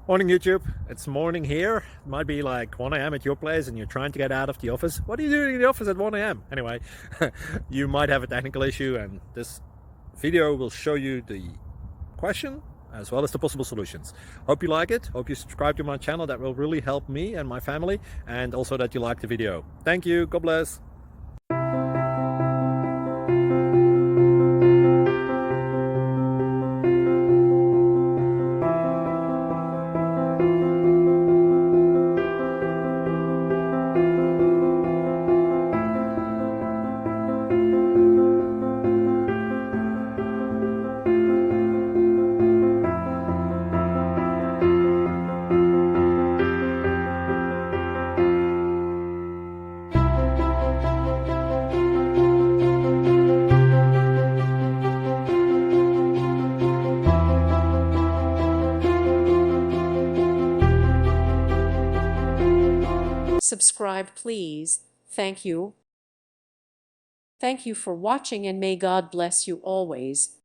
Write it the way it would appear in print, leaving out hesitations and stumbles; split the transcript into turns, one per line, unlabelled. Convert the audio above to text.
Morning YouTube, it's morning here. It might be like 1 a.m. at your place and you're trying to get out of the office. What are you doing in the office at 1 a.m.? Anyway, you might have a technical issue and this video will show you the question as well as the possible solutions. Hope you like it, hope you subscribe to my channel. That will really help me and my family, and also that you like the video. Thank you, God bless.
Subscribe, please. Thank you. Thank you for watching, and may God bless you always.